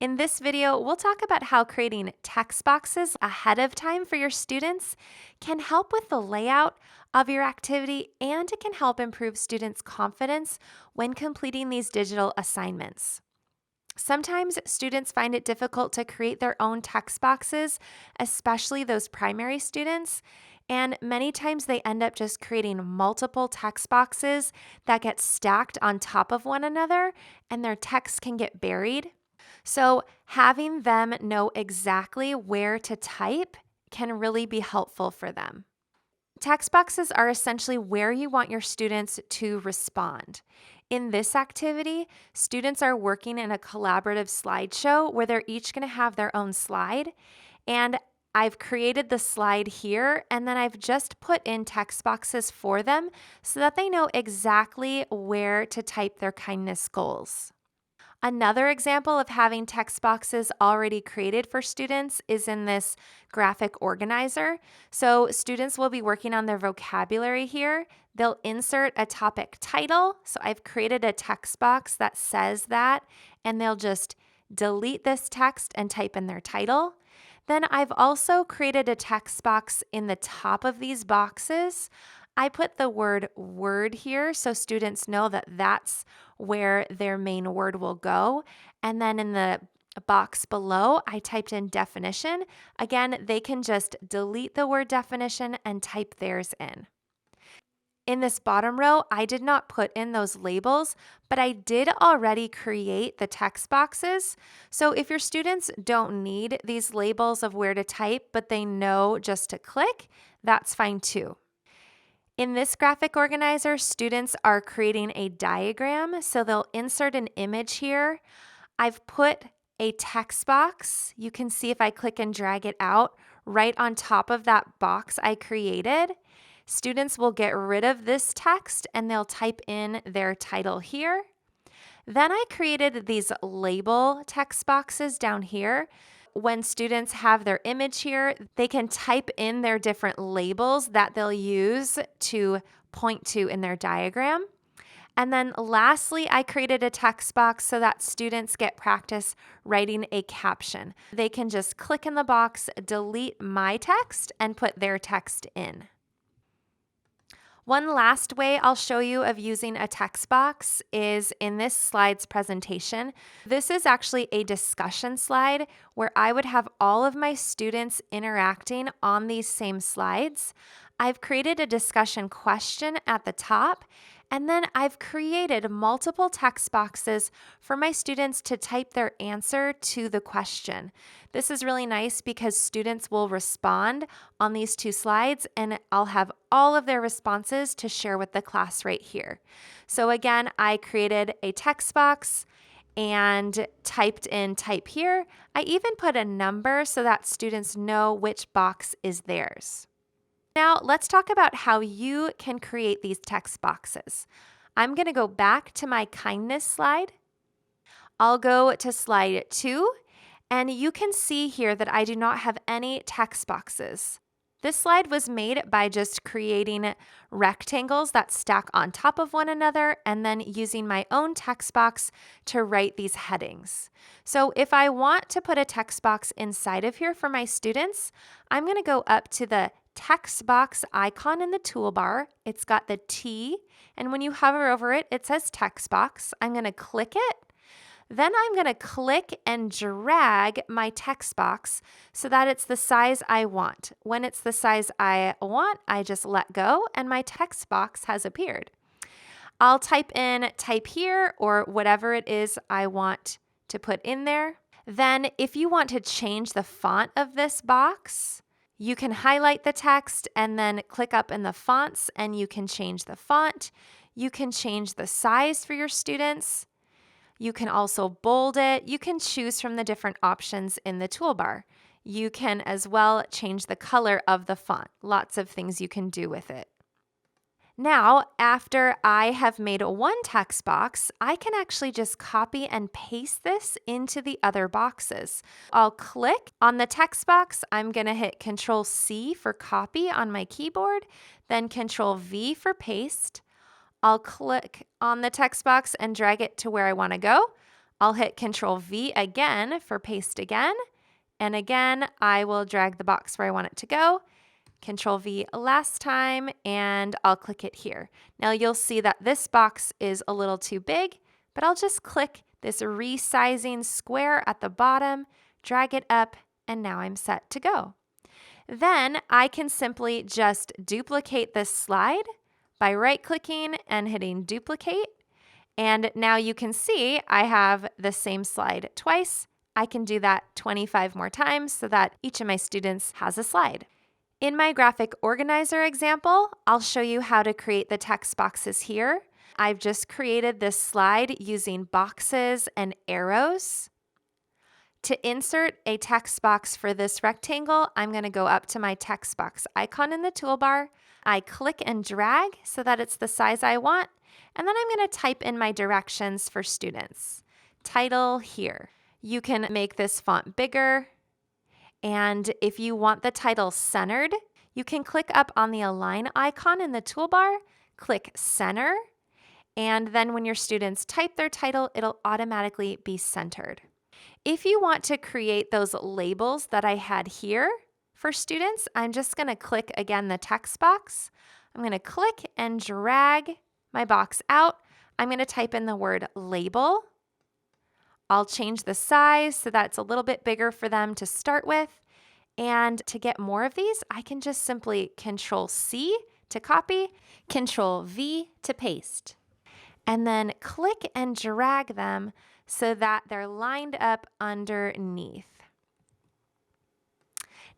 In this video, we'll talk about how creating text boxes ahead of time for your students can help with the layout of your activity, and it can help improve students' confidence when completing these digital assignments. Sometimes students find it difficult to create their own text boxes, especially those primary students, and many times they end up just creating multiple text boxes that get stacked on top of one another, and their text can get buried. So, having them know exactly where to type can really be helpful for them. Text boxes are essentially where you want your students to respond. In this activity, students are working in a collaborative slideshow where they're each going to have their own slide. And I've created the slide here, and then I've just put in text boxes for them so that they know exactly where to type their kindness goals. Another example of having text boxes already created for students is in this graphic organizer. So students will be working on their vocabulary here. They'll insert a topic title. So I've created a text box that says that, and they'll just delete this text and type in their title. Then I've also created a text box in the top of these boxes. I put the word here so students know that that's where their main word will go. And then in the box below, I typed in definition. Again, they can just delete the word definition and type theirs in. In this bottom row, I did not put in those labels, but I did already create the text boxes. So if your students don't need these labels of where to type, but they know just to click, that's fine too. In this graphic organizer, students are creating a diagram, so they'll insert an image here. I've put a text box. You can see if I click and drag it out right on top of that box I created. Students will get rid of this text and they'll type in their title here. Then I created these label text boxes down here. When students have their image here, they can type in their different labels that they'll use to point to in their diagram. And then lastly, I created a text box so that students get practice writing a caption. They can just click in the box, delete my text, and put their text in. One last way I'll show you of using a text box is in this slides presentation. This is actually a discussion slide where I would have all of my students interacting on these same slides. I've created a discussion question at the top, and then I've created multiple text boxes for my students to type their answer to the question. This is really nice because students will respond on these two slides, and I'll have all of their responses to share with the class right here. So again, I created a text box and typed in type here. I even put a number so that students know which box is theirs. Now, let's talk about how you can create these text boxes. I'm going to go back to my kindness slide. I'll go to slide 2, and you can see here that I do not have any text boxes. This slide was made by just creating rectangles that stack on top of one another and then using my own text box to write these headings. So if I want to put a text box inside of here for my students, I'm going to go up to the text box icon in the toolbar. It's got the T, and when you hover over it, it says text box. I'm going to click it. Then I'm going to click and drag my text box so that it's the size I want. When it's the size I want, I just let go and my text box has appeared. I'll type here or whatever it is I want to put in there. Then if you want to change the font of this box, you can highlight the text and then click up in the fonts and you can change the font. You can change the size for your students. You can also bold it. You can choose from the different options in the toolbar. You can as well change the color of the font. Lots of things you can do with it. Now, after I have made one text box, I can actually just copy and paste this into the other boxes. I'll click on the text box. I'm going to hit Control C for copy on my keyboard, then Control V for paste. I'll click on the text box and drag it to where I want to go. I'll hit Control V again for paste again. And again, I will drag the box where I want it to go. Control V last time, and I'll click it here. Now you'll see that this box is a little too big, but I'll just click this resizing square at the bottom, drag it up, and now I'm set to go. Then I can simply just duplicate this slide by right-clicking and hitting duplicate. And now you can see I have the same slide twice. I can do that 25 more times so that each of my students has a slide. In my graphic organizer example, I'll show you how to create the text boxes here. I've just created this slide using boxes and arrows. To insert a text box for this rectangle, I'm going to go up to my text box icon in the toolbar. I click and drag so that it's the size I want, and then I'm going to type in my directions for students. Title here. You can make this font bigger, and if you want the title centered, you can click up on the align icon in the toolbar, click center, and then when your students type their title, it'll automatically be centered. If you want to create those labels that I had here for students, I'm just going to click again the text box. I'm going to click and drag my box out. I'm going to type in the word label. I'll change the size so that it's a little bit bigger for them to start with. And to get more of these, I can just simply Control C to copy, Control V to paste, and then click and drag them so that they're lined up underneath.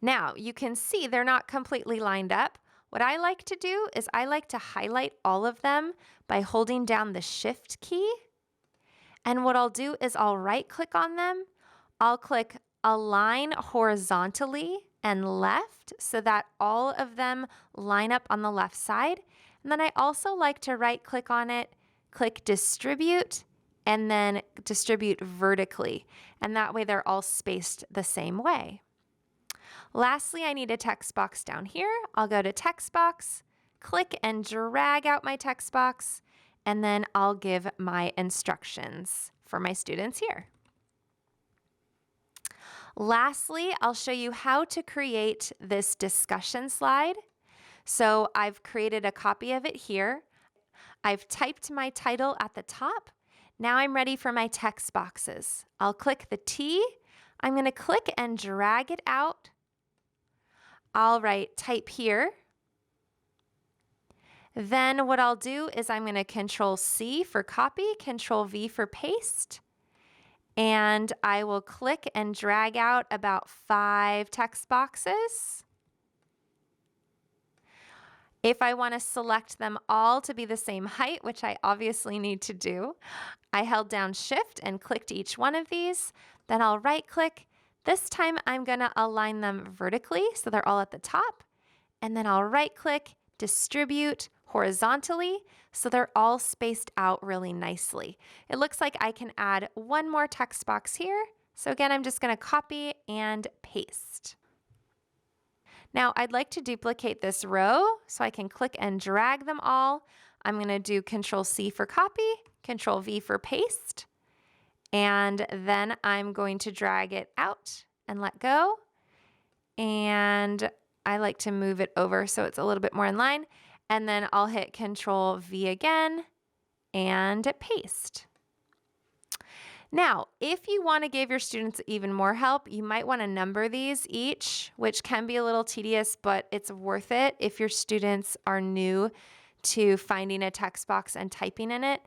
Now you can see they're not completely lined up. What I like to do is I like to highlight all of them by holding down the Shift key. And what I'll do is I'll right-click on them. I'll click Align horizontally and left so that all of them line up on the left side. And then I also like to right-click on it, click Distribute, and then distribute vertically. And that way they're all spaced the same way. Lastly, I need a text box down here. I'll go to text box, click and drag out my text box, and then I'll give my instructions for my students here. Lastly, I'll show you how to create this discussion slide. So I've created a copy of it here. I've typed my title at the top. Now I'm ready for my text boxes. I'll click the T. I'm going to click and drag it out. I'll write type here. Then what I'll do is I'm going to Control C for copy, Control V for paste, and I will click and drag out about 5 text boxes. If I want to select them all to be the same height, which I obviously need to do, I held down Shift and clicked each one of these. Then I'll right-click. This time I'm going to align them vertically so they're all at the top. And then I'll right-click, distribute horizontally so they're all spaced out really nicely. It looks like I can add one more text box here. So again, I'm just going to copy and paste. Now I'd like to duplicate this row so I can click and drag them all. I'm going to do Control C for copy, Control V for paste, and then I'm going to drag it out and let go. And I like to move it over so it's a little bit more in line. And then I'll hit Control V again and paste. Now, if you want to give your students even more help, you might want to number these each, which can be a little tedious, but it's worth it if your students are new to finding a text box and typing in it.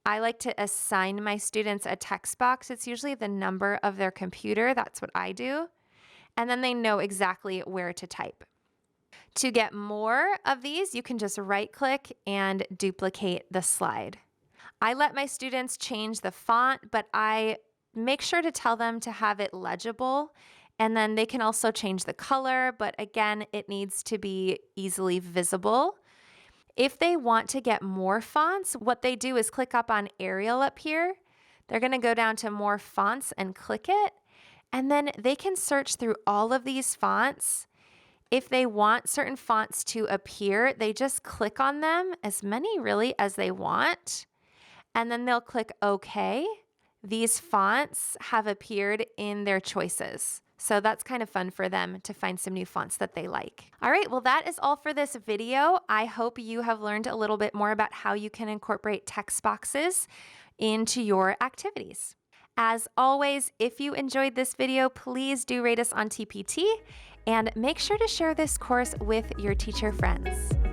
I like to assign my students a text box. It's usually the number of their computer. That's what I do. And then they know exactly where to type. To get more of these, you can just right-click and duplicate the slide. I let my students change the font, but I make sure to tell them to have it legible, and then they can also change the color, but again, it needs to be easily visible. If they want to get more fonts, what they do is click up on Arial up here. They're going to go down to more fonts and click it, and then they can search through all of these fonts. If they want certain fonts to appear, they just click on them, as many really as they want. And then they'll click OK. these fonts have appeared in their choices. So that's kind of fun for them to find some new fonts that they like. All right, well, that is all for this video. I hope you have learned a little bit more about how you can incorporate text boxes into your activities. As always, if you enjoyed this video, please do rate us on TPT and make sure to share this course with your teacher friends.